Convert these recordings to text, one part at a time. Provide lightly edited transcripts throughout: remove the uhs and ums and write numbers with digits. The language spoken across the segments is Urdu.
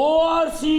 ORC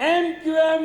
MQM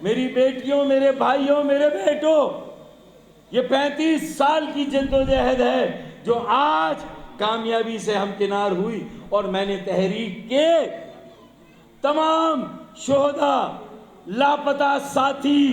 میری بیٹیوں، میرے بھائیوں، میرے بیٹوں، یہ 35 سال کی جدوجہد ہے جو آج کامیابی سے ہمکنار ہوئی، اور میں نے تحریک کے تمام شہداء، لاپتہ ساتھی،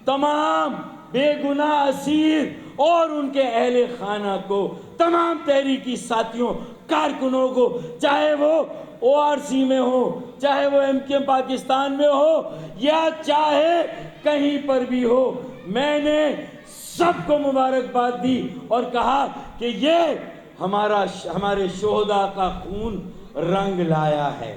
تمام بے گناہ اسیر اور ان کے اہل خانہ کو، تمام تحریکی ساتھیوں، کارکنوں کو، چاہے وہ او آر سی میں ہو، چاہے وہ ایم کیو ایم پاکستان میں ہو، یا چاہے کہیں پر بھی ہو، میں نے سب کو مبارکباد دی اور کہا کہ یہ ہمارے شہداء کا خون رنگ لایا ہے۔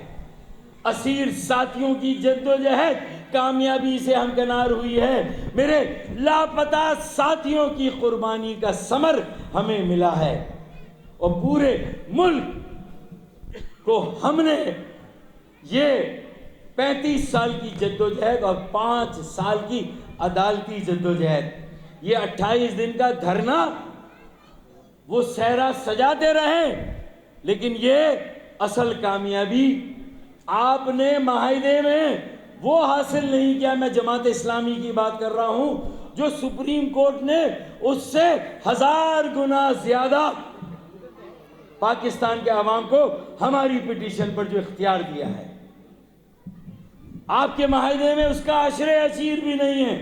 اسیر ساتھیوں کی جدوجہد کامیابی سے ہمکنار ہوئی ہے، میرے لاپتہ ساتھیوں کی قربانی کا ثمر ہمیں ملا ہے، اور پورے ملک کو ہم نے یہ 35 سال کی جدوجہد اور 5 سال کی عدالتی جدوجہد، یہ 28 دن کا دھرنا، وہ صحرا سجاتے رہے، لیکن یہ اصل کامیابی آپ نے معاہدے میں وہ حاصل نہیں کیا۔ میں جماعت اسلامی کی بات کر رہا ہوں، جو سپریم کورٹ نے اس سے 1000 گنا زیادہ پاکستان کے عوام کو ہماری پٹیشن پر جو اختیار دیا ہے، آپ کے معاہدے میں اس کا عشرِ عشیر بھی نہیں ہے۔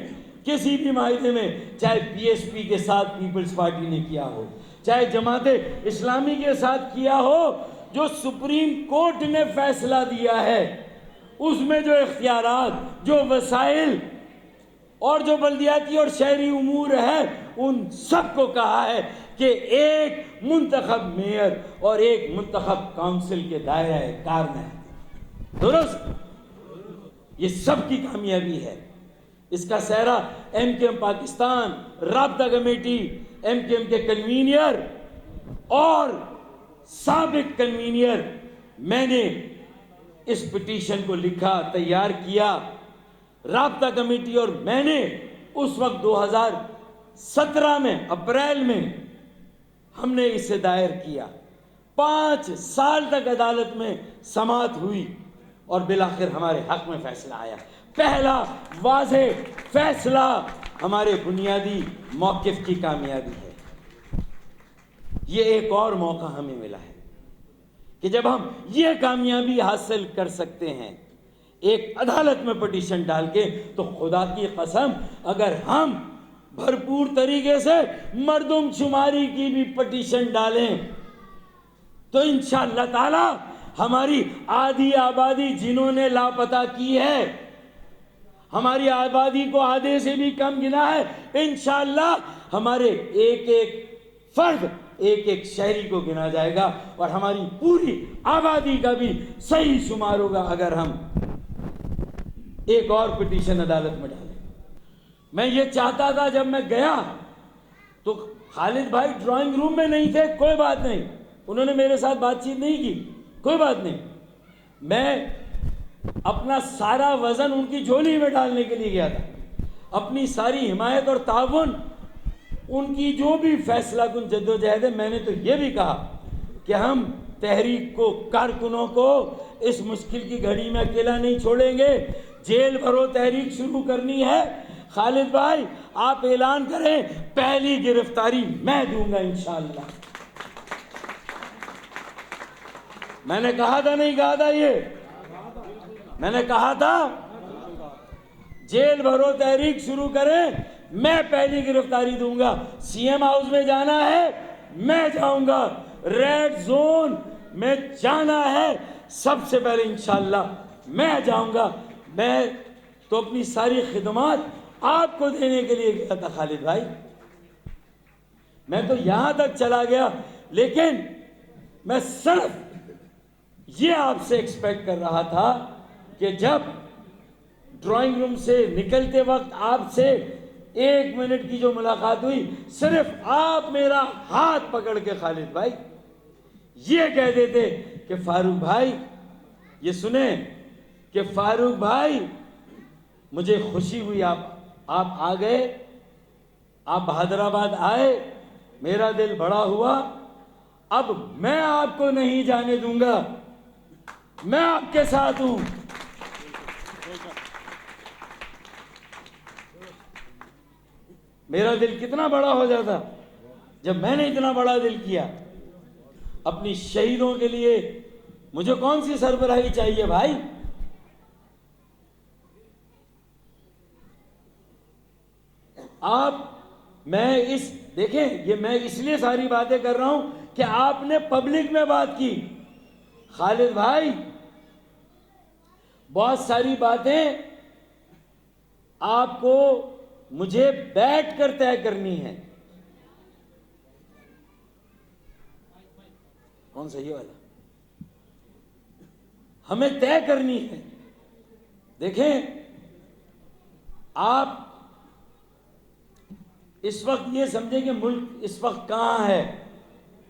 کسی بھی معاہدے میں، چاہے پی ایس پی کے ساتھ پیپلز پارٹی نے کیا ہو، چاہے جماعت اسلامی کے ساتھ کیا ہو، جو سپریم کورٹ نے فیصلہ دیا ہے، اس میں جو اختیارات، جو وسائل اور جو بلدیاتی اور شہری امور ہے، ان سب کو کہا ہے کہ ایک منتخب میئر اور ایک منتخب کونسل کے دائرہ کار میں ہے۔ درست، یہ سب کی کامیابی ہے۔ اس کا سہرا ایم کیو ایم پاکستان، رابطہ کمیٹی، ایم کیو ایم کے کنوینئر اور سابق کنوینئر، میں نے اس پٹیشن کو لکھا، تیار کیا، رابطہ کمیٹی اور میں نے اس وقت 2017 میں اپریل میں ہم نے اسے دائر کیا۔ 5 سال تک عدالت میں سماعت ہوئی اور بالآخر ہمارے حق میں فیصلہ آیا۔ پہلا واضح فیصلہ ہمارے بنیادی موقف کی کامیابی ہے۔ یہ ایک اور موقع ہمیں ملا ہے کہ جب ہم یہ کامیابی حاصل کر سکتے ہیں ایک عدالت میں پٹیشن ڈال کے، تو خدا کی قسم اگر ہم بھرپور طریقے سے مردم شماری کی بھی پٹیشن ڈالیں تو انشاءاللہ تعالی ہماری آدھی آبادی جنہوں نے لاپتہ کی ہے، ہماری آبادی کو آدھے سے بھی کم گنا ہے، انشاءاللہ ہمارے ایک ایک فرد، ایک ایک شہری کو گنا جائے گا، اور ہماری پوری آبادی کا بھی صحیح شمار ہوگا اگر ہم ایک اور پٹیشن عدالت میں ڈالیں۔ میں یہ چاہتا تھا، جب میں گیا تو خالد بھائی ڈرائنگ روم میں نہیں تھے، کوئی بات نہیں، انہوں نے میرے ساتھ بات چیت نہیں کی، کوئی بات نہیں، میں اپنا سارا وزن ان کی جھولی میں ڈالنے کے لیے گیا تھا، اپنی ساری حمایت اور تعاون، ان کی جو بھی فیصلہ کن جدوجہد ہے، میں نے تو یہ بھی کہا کہ ہم تحریک کو، کارکنوں کو اس مشکل کی گھڑی میں اکیلا نہیں چھوڑیں گے، جیل بھرو تحریک شروع کرنی ہے، خالد بھائی آپ اعلان کریں، پہلی گرفتاری میں دوں گا انشاءاللہ۔ میں نے کہا تھا، نہیں کہا تھا، یہ میں نے کہا تھا جیل بھرو تحریک شروع کریں، میں پہلی گرفتاری دوں گا، سی ایم ہاؤس میں جانا ہے میں جاؤں گا، ریڈ زون میں جانا ہے سب سے پہلے انشاءاللہ میں جاؤں گا۔ میں تو اپنی ساری خدمات آپ کو دینے کے لیے گیا تھا خالد بھائی، میں تو یہاں تک چلا گیا، لیکن میں صرف یہ آپ سے ایکسپیکٹ کر رہا تھا کہ جب ڈرائنگ روم سے نکلتے وقت آپ سے 1 منٹ کی جو ملاقات ہوئی، صرف آپ میرا ہاتھ پکڑ کے خالد بھائی یہ کہہ دیتے کہ فاروق بھائی، یہ سنیں کہ فاروق بھائی مجھے خوشی ہوئی، آپ آ گئے، آپ حیدرآباد آئے، میرا دل بڑا ہوا، اب میں آپ کو نہیں جانے دوں گا، میں آپ کے ساتھ ہوں۔ میرا دل کتنا بڑا ہو جاتا جب میں نے اتنا بڑا دل کیا اپنی شہیدوں کے لیے. مجھے کون سی سربراہی چاہیے بھائی؟ دیکھیں یہ میں اس لیے ساری باتیں کر رہا ہوں کہ آپ نے پبلک میں بات کی. خالد بھائی بہت ساری باتیں آپ کو مجھے بیٹھ کر طے کرنی ہے. کون سا یہ والا؟ ہمیں طے کرنی ہے. دیکھیں آپ اس وقت یہ سمجھیں کہ ملک اس وقت کہاں ہے.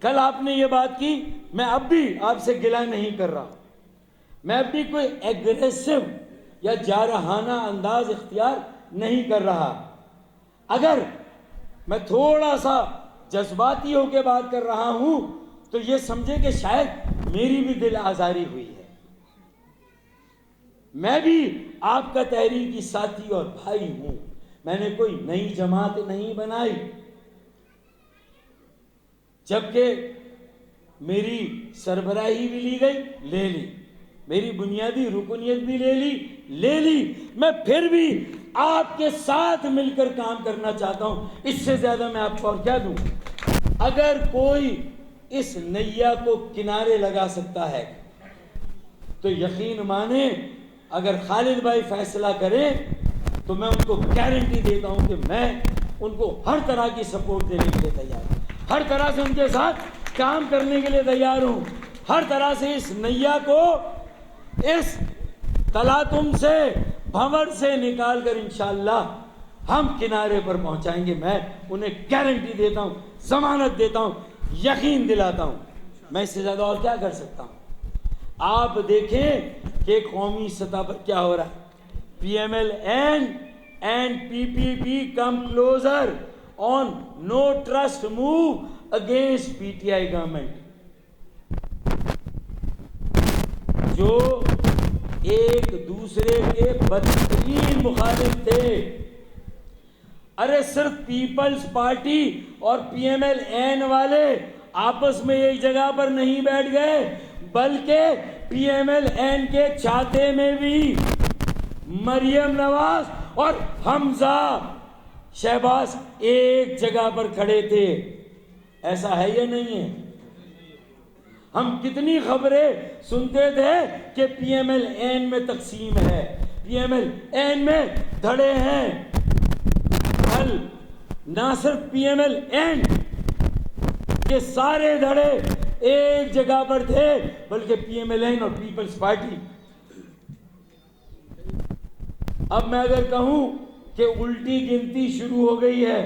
کل آپ نے یہ بات کی، میں اب بھی آپ سے گلہ نہیں کر رہا. میں اب بھی کوئی ایگریسو یا جارحانہ انداز اختیار نہیں کر رہا. اگر میں تھوڑا سا جذباتی ہو کے بات کر رہا ہوں تو یہ سمجھے کہ شاید میری بھی دل آزاری ہوئی ہے. میں بھی آپ کا تحریکی ساتھی اور بھائی ہوں. میں نے کوئی نئی جماعت نہیں بنائی. جبکہ میری سربراہی بھی لی گئی، لے لی. میری بنیادی رکنیت بھی لے لی. میں پھر بھی آپ کے ساتھ مل کر کام کرنا چاہتا ہوں. اس سے زیادہ میں آپ کو اور کیا دوں؟ اگر کوئی اس نیا کو کنارے لگا سکتا ہے تو یقین مانیں اگر خالد بھائی فیصلہ کریں تو میں ان کو گارنٹی دیتا ہوں کہ میں ان کو ہر طرح کی سپورٹ دینے کے لیے تیار ہوں. ہر طرح سے ان کے ساتھ کام کرنے کے لیے تیار ہوں. ہر طرح سے اس نیا کو اس تلاطم سے، بھنور سے نکال کر انشاءاللہ ہم کنارے پر پہنچائیں گے. میں انہیں گارنٹی دیتا ہوں، ضمانت دیتا ہوں، یقین دلاتا ہوں. میں اس سے زیادہ اور کیا کر سکتا ہوں؟ آپ دیکھیں کہ قومی سطح پر کیا ہو رہا ہے. P M L N and P P P come closer on no trust move against P T I government. جو ایک دوسرے کے بدترین مخالف تھے. ارے صرف پیپلز پارٹی اور پی ایم ایل این والے آپس میں ایک جگہ پر نہیں بیٹھ گئے بلکہ پی ایم ایل این کے چھاتے میں بھی مریم نواز اور حمزہ شہباز ایک جگہ پر کھڑے تھے. ایسا ہے یا نہیں ہے؟ ہم کتنی خبریں سنتے تھے کہ پی ایم ایل این میں تقسیم ہے، پی ایم ایل این میں دھڑے ہیں. کل نہ صرف پی ایم ایل این کے سارے دھڑے ایک جگہ پر تھے بلکہ پی ایم ایل این اور پیپلز پارٹی. اب میں اگر کہوں کہ الٹی گنتی شروع ہو گئی ہے،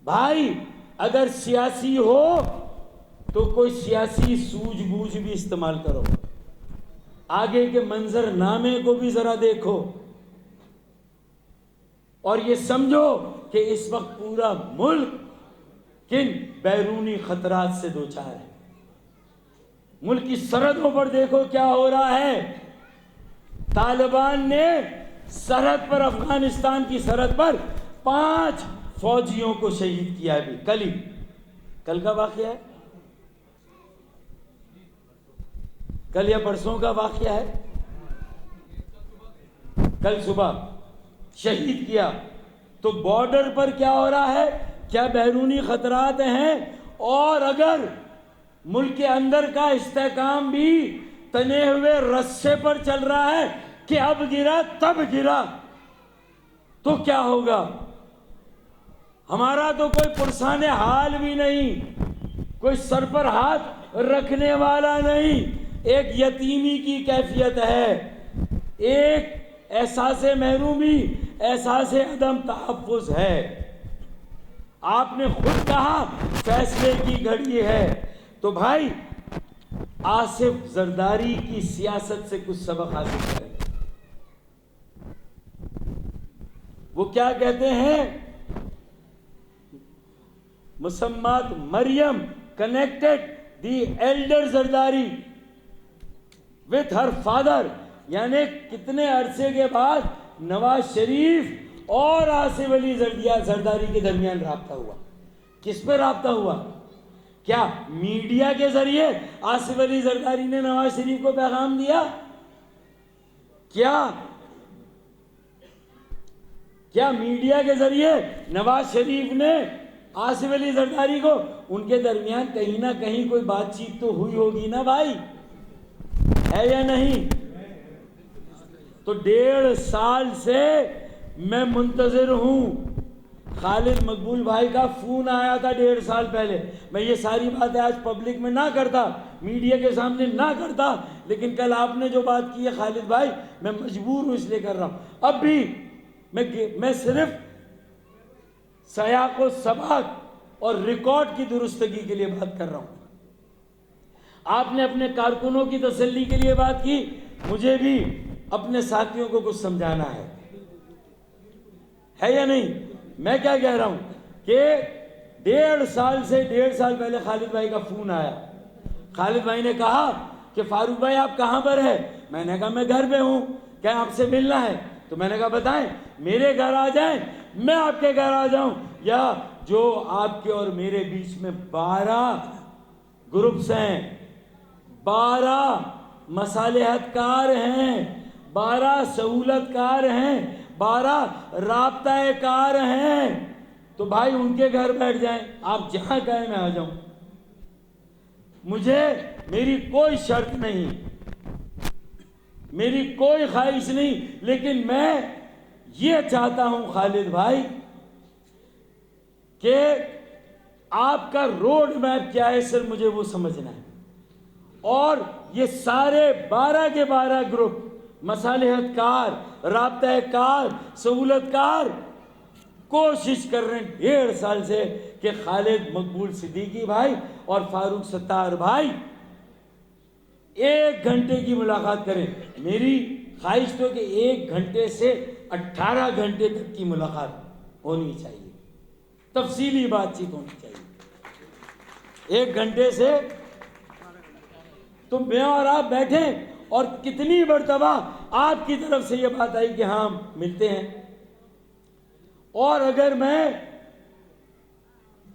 بھائی اگر سیاسی ہو تو کوئی سیاسی سوجھ بوجھ بھی استعمال کرو. آگے کے منظر نامے کو بھی ذرا دیکھو اور یہ سمجھو کہ اس وقت پورا ملک کن بیرونی خطرات سے دوچار ہے. ملک کی سرحدوں پر دیکھو کیا ہو رہا ہے. طالبان نے سرحد پر، افغانستان کی سرحد پر 5 فوجیوں کو شہید کیا ابھی کل کا واقعہ ہے، کل یا پرسوں کا واقعہ ہے. کل صبح شہید کیا. تو بارڈر پر کیا ہو رہا ہے؟ کیا بیرونی خطرات ہیں؟ اور اگر ملک کے اندر کا استحکام بھی تنے ہوئے رسے پر چل رہا ہے کہ اب گرا تب گرا تو کیا ہوگا؟ ہمارا تو کوئی پرسان حال بھی نہیں، کوئی سر پر ہاتھ رکھنے والا نہیں. ایک یتیمی کی کیفیت ہے، ایک احساس محرومی، احساس عدم تحفظ ہے. آپ نے خود کہا فیصلے کی گھڑی ہے. تو بھائی آصف زرداری کی سیاست سے کچھ سبق حاصل کریں. وہ کیا کہتے ہیں؟ مسمات Maryam connected the elder Zardari with her father. یعنی کتنے عرصے کے بعد نواز شریف اور آصف علی زرداری کے درمیان رابطہ ہوا. کس پہ رابطہ ہوا؟ کیا میڈیا کے ذریعے آصف علی زرداری نے نواز شریف کو پیغام دیا؟ کیا میڈیا کے ذریعے نواز شریف نے آصف علی زرداری کو؟ ان کے درمیان کہیں نہ کہیں کوئی بات چیت تو ہوئی ہوگی نا بھائی، ہے یا نہیں؟ تو 1.5 سال سے میں منتظر ہوں. خالد مقبول بھائی کا فون آیا تھا 1.5 سال پہلے. میں یہ ساری باتیں آج پبلک میں نہ کرتا، میڈیا کے سامنے نہ کرتا، لیکن کل آپ نے جو بات کی ہے خالد بھائی، میں مجبور ہوں اس لیے کر رہا ہوں. اب بھی میں صرف سیاق و سباق اور ریکارڈ کی درستگی کے لیے بات کر رہا ہوں. آپ نے اپنے کارکنوں کی تسلی کے لیے بات کی، مجھے بھی اپنے ساتھیوں کو کچھ سمجھانا ہے یا نہیں؟ میں کیا کہہ رہا ہوں کہ 1.5 سال پہلے خالد بھائی کا فون آیا. خالد بھائی نے کہا کہ فاروق بھائی آپ کہاں پر ہیں؟ میں نے کہا میں گھر پہ ہوں. کیا آپ سے ملنا ہے؟ تو میں نے کہا بتائیں، میرے گھر آ جائیں، میں آپ کے گھر آ جاؤں، یا جو آپ کے اور میرے بیچ میں 12 گروپس ہیں، 12 مصالحت کار ہیں، 12 سہولت کار ہیں، 12 رابطہ کار ہیں، تو بھائی ان کے گھر بیٹھ جائیں، آپ جہاں کہیں میں آ جاؤں. میری کوئی شرط نہیں، میری کوئی خواہش نہیں، لیکن میں یہ چاہتا ہوں خالد بھائی کہ آپ کا روڈ میپ کیا ہے، سر مجھے وہ سمجھنا ہے. اور یہ سارے 12 کے 12 گروپ مصالحت کار، رابطہ کار، سہولت کار کوشش کر رہے ہیں 1.5 سال سے کہ خالد مقبول صدیقی بھائی اور فاروق ستار بھائی 1 گھنٹے کی ملاقات کریں. میری خواہش تو کہ 1 گھنٹے سے 18 گھنٹے تک کی ملاقات ہونی چاہیے، تفصیلی بات چیت ہونی چاہیے. 1 گھنٹے سے تو میں اور آپ بیٹھیں، اور کتنی مرتبہ آپ کی طرف سے یہ بات آئی کہ ہاں ملتے ہیں. اور اگر میں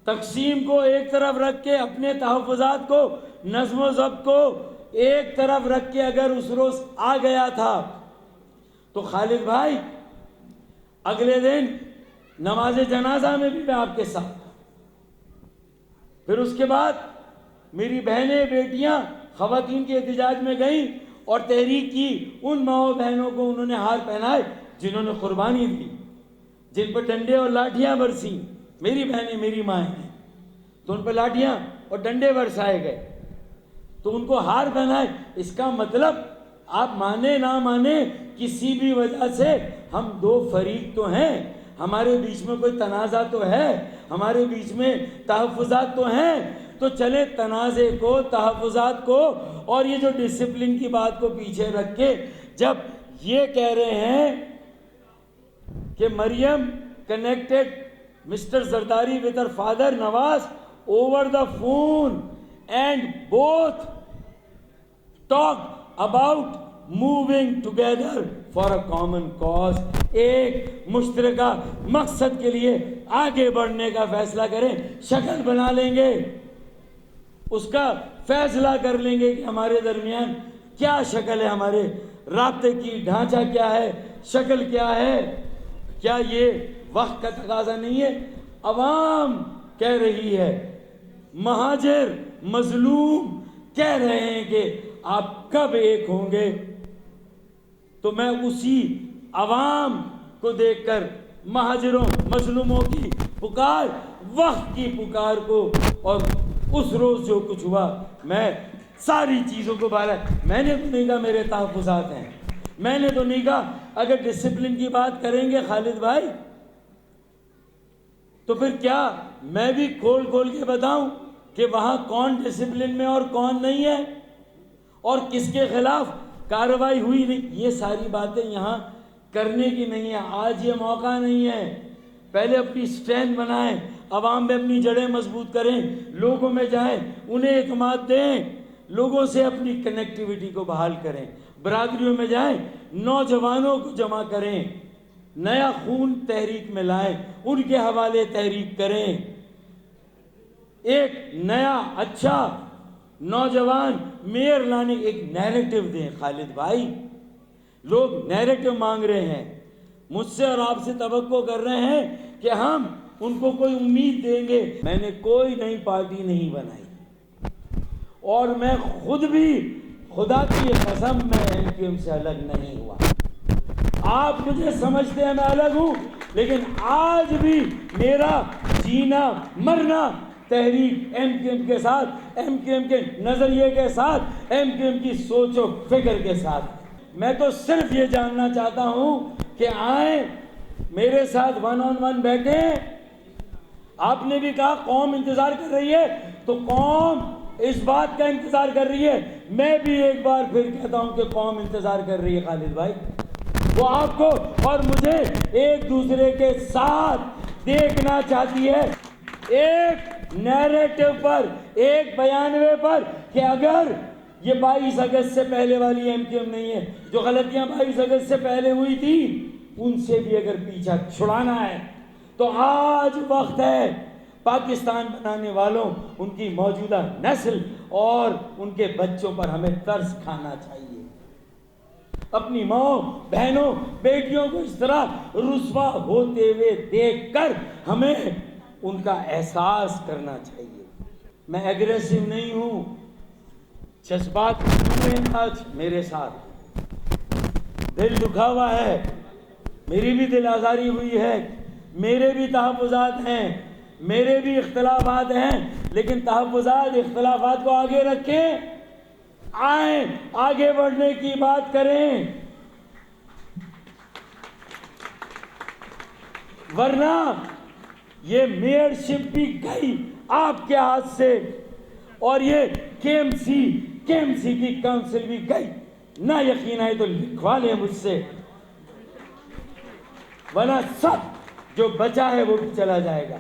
تقسیم کو ایک طرف رکھ کے، اپنے تحفظات کو، نظم و ضبط کو ایک طرف رکھ کے اگر اس روز آ گیا تھا، تو خالد بھائی اگلے دن نماز جنازہ میں بھی میں آپ کے ساتھ تھا. پھر اس کے بعد میری بہنیں، بیٹیاں خواتین کے احتجاج میں گئیں اور تحریک کی. ان ماؤں بہنوں کو انہوں نے ہار پہنائے جنہوں نے قربانی دی، جن پر ڈنڈے اور لاٹھیاں برسیں. میری بہنیں، میری مائیں ہیں، تو ان پر لاٹھیاں اور ڈنڈے برسائے گئے، تو ان کو ہار پہنائے. اس کا مطلب آپ مانے نہ مانے، کسی بھی وجہ سے ہم 2 فریق تو ہیں، ہمارے بیچ میں کوئی تنازع تو ہے، ہمارے بیچ میں تحفظات تو ہیں. تو چلے تنازع کو، تحفظات کو اور یہ جو ڈسپلن کی بات کو پیچھے رکھ کے، جب یہ کہہ رہے ہیں کہ Maryam connected mister Zardari with her father Nawaz over the phone and both talked about moving together for a common cause. ایک مشترکہ مقصد کے لیے آگے بڑھنے کا فیصلہ کریں، شکل بنا لیں گے، اس کا فیصلہ کر لیں گے کہ ہمارے درمیان کیا شکل ہے، ہمارے رابطے کی ڈھانچہ کیا ہے، شکل کیا ہے. کیا یہ وقت کا تقاضا نہیں ہے؟ عوام کہہ رہی ہے، مہاجر، مظلوم کہہ رہے ہیں کہ آپ کب ایک ہوں گے. تو میں اسی عوام کو دیکھ کر مہاجروں، مظلوموں کی پکار، وقت کی پکار کو، اور اس روز جو کچھ ہوا، میں ساری چیزوں کو بالا، میں نے تو نہیں کہا میرے تحفظات ہیں، میں نے تو نہیں کہا. اگر ڈسپلن کی بات کریں گے خالد بھائی، تو پھر کیا میں بھی کھول کے بتاؤں کہ وہاں کون ڈسپلن میں اور کون نہیں ہے، اور کس کے خلاف کارروائی ہوئی نہیں؟ یہ ساری باتیں یہاں کرنے کی نہیں ہے. آج یہ موقع نہیں ہے. پہلے اپنی اسٹرینتھ بنائیں، عوام میں اپنی جڑیں مضبوط کریں، لوگوں میں جائیں، انہیں اعتماد دیں، لوگوں سے اپنی کنیکٹیویٹی کو بحال کریں، برادریوں میں جائیں، نوجوانوں کو جمع کریں، نیا خون تحریک میں لائیں, ان کے حوالے تحریک کریں, ایک نیا اچھا نوجوان میئر لانے ایک نیریٹو دیں. خالد بھائی, لوگ نیریٹو مانگ رہے ہیں, مجھ سے اور آپ سے توقع کر رہے ہیں کہ ہم ان کو کوئی امید دیں گے. میں نے کوئی نئی پارٹی نہیں بنائی, اور میں خود بھی خدا کی قسم میں MQM سے الگ نہیں ہوا. آپ مجھے سمجھتے ہیں میں الگ ہوں, لیکن آج بھی میرا جینا مرنا تحریک MQM کے ساتھ, MQM کے نظریے کے ساتھ, MQM کی سوچ و فکر کے ساتھ. میں تو صرف یہ جاننا چاہتا ہوں کہ آئیں میرے ساتھ 1 on 1 بیٹھیں. آپ نے بھی کہا قوم انتظار کر رہی ہے, تو قوم اس بات کا انتظار کر رہی ہے. میں بھی ایک بار پھر کہتا ہوں کہ قوم انتظار کر رہی ہے. خالد بھائی, وہ آپ کو اور مجھے ایک دوسرے کے ساتھ دیکھنا چاہتی ہے, ایک نیریٹو پر, ایک بیانوے پر, کہ اگر یہ 22 اگست سے پہلے والی MQM نہیں ہے, جو غلطیاں 22 اگست سے پہلے ہوئی تھی ان سے بھی اگر پیچھا چھڑانا ہے تو آج وقت ہے. پاکستان بنانے والوں, ان کی موجودہ نسل اور ان کے بچوں پر ہمیں ترس کھانا چاہیے. اپنی ماں, بہنوں, بیٹیوں کو اس طرح رسوا ہوتے ہوئے دیکھ کر ہمیں ان کا احساس کرنا چاہیے. میں ایگریسو نہیں ہوں, جذبات آج میرے ساتھ, دل دکھا ہوا ہے, میری بھی دل آزاری ہوئی ہے, میرے بھی تحفظات ہیں, میرے بھی اختلافات ہیں, لیکن تحفظات اختلافات کو آگے رکھیں, آئیں آگے بڑھنے کی بات کریں. ورنہ یہ میئرشپ بھی گئی آپ کے ہاتھ سے, اور یہ KMC کی کونسل بھی گئی. نہ یقین آئے تو لکھوا لیں مجھ سے, ورنہ سب جو بچا ہے وہ بھی چلا جائے گا.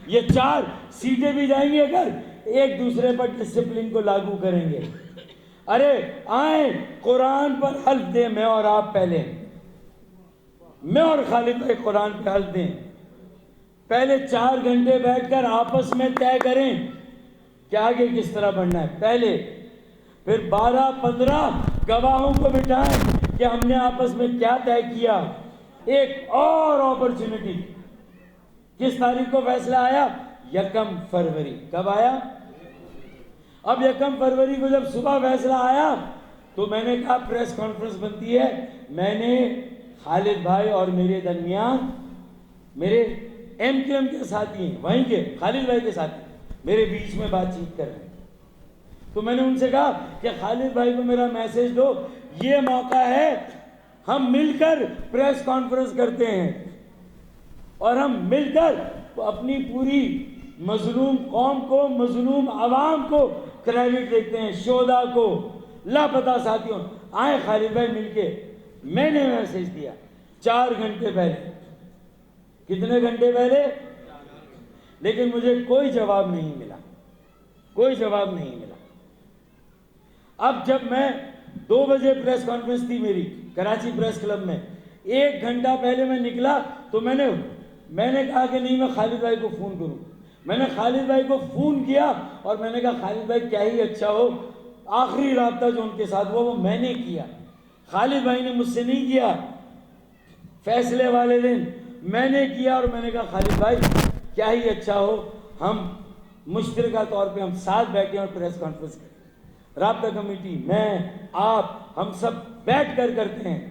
یہ 4 سیٹیں بھی جائیں گی اگر ایک دوسرے پر ڈسپلن کو لاگو کریں گے. ارے آئیں قرآن پر حلف دیں, میں اور آپ پہلے, میں اور خالد بھائی قرآن پہ حلف دیں. پہلے 4 گھنٹے بیٹھ کر آپس میں طے کریں کہ آگے کس طرح بڑھنا ہے پہلے, پھر 12-15 گواہوں کو بٹھائیں کہ ہم نے آپس میں کیا طے کیا. ایک اور اپرچونٹی, کس تاریخ کو فیصلہ آیا؟ 1 فروری. کب آیا؟ اب 1 فروری کو جب صبح فیصلہ آیا تو میں نے کہا پریس کانفرنس بنتی ہے. میں نے خالد بھائی اور میرے درمیان, میرے MQM کے ساتھی ہیں وہیں کے, خالد بھائی کے ساتھی میرے بیچ میں بات چیت کر رہے ہیں, تو میں نے ان سے کہا کہ خالد بھائی کو میرا میسج دو, یہ موقع ہے ہم مل کر پریس کانفرنس کرتے ہیں, اور ہم مل کر اپنی پوری مظلوم قوم کو, مظلوم عوام کو کریڈٹ دیتے ہیں, شہداء کو, لاپتہ ساتھیوں. آئیں خالد بھائی مل کے. میں نے میسج دیا 4 گھنٹے پہلے. کتنے گھنٹے پہلے؟ لیکن مجھے کوئی جواب نہیں ملا, کوئی جواب نہیں ملا. اب جب میں 2 بجے پریس کانفرنس تھی میری کراچی پریس کلب میں, 1 گھنٹہ پہلے میں نکلا تو میں نے کہا کہ نہیں, میں خالد بھائی کو فون کروں. میں نے خالد بھائی کو فون کیا اور میں نے کہا خالد بھائی کیا ہی اچھا ہو, آخری رابطہ جو ان کے ساتھ ہوا وہ میں نے کیا, خالد بھائی نے مجھ سے نہیں کیا. فیصلے والے دن میں نے کیا, اور میں نے کہا خالد بھائی کیا ہی اچھا ہو ہم مشترکہ طور پہ ہم ساتھ بیٹھیں اور پریس کانفرنس کریں. رابطہ کمیٹی, میں, آپ, ہم سب بیٹھ کر کرتے ہیں.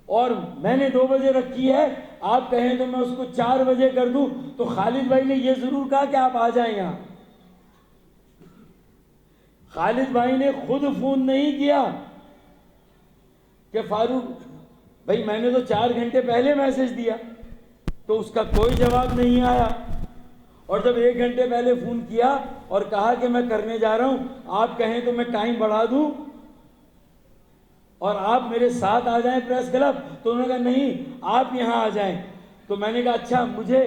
اور میں نے 2 بجے رکھی ہے, آپ کہیں تو میں اس کو 4 بجے کر دوں. تو خالد بھائی نے یہ ضرور کہا کہ آپ آ جائیں یہاں. خالد بھائی نے خود فون نہیں کیا کہ فاروق بھائی میں نے تو 4 گھنٹے پہلے میسج دیا, تو اس کا کوئی جواب نہیں آیا. اور جب 1 گھنٹے پہلے فون کیا اور کہا کہ میں کرنے جا رہا ہوں, آپ کہیں تو میں ٹائم بڑھا دوں اور آپ میرے ساتھ آ جائیں پریس کلب, تو انہوں نے کہا نہیں آپ یہاں آ جائیں. تو میں نے کہا اچھا مجھے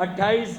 28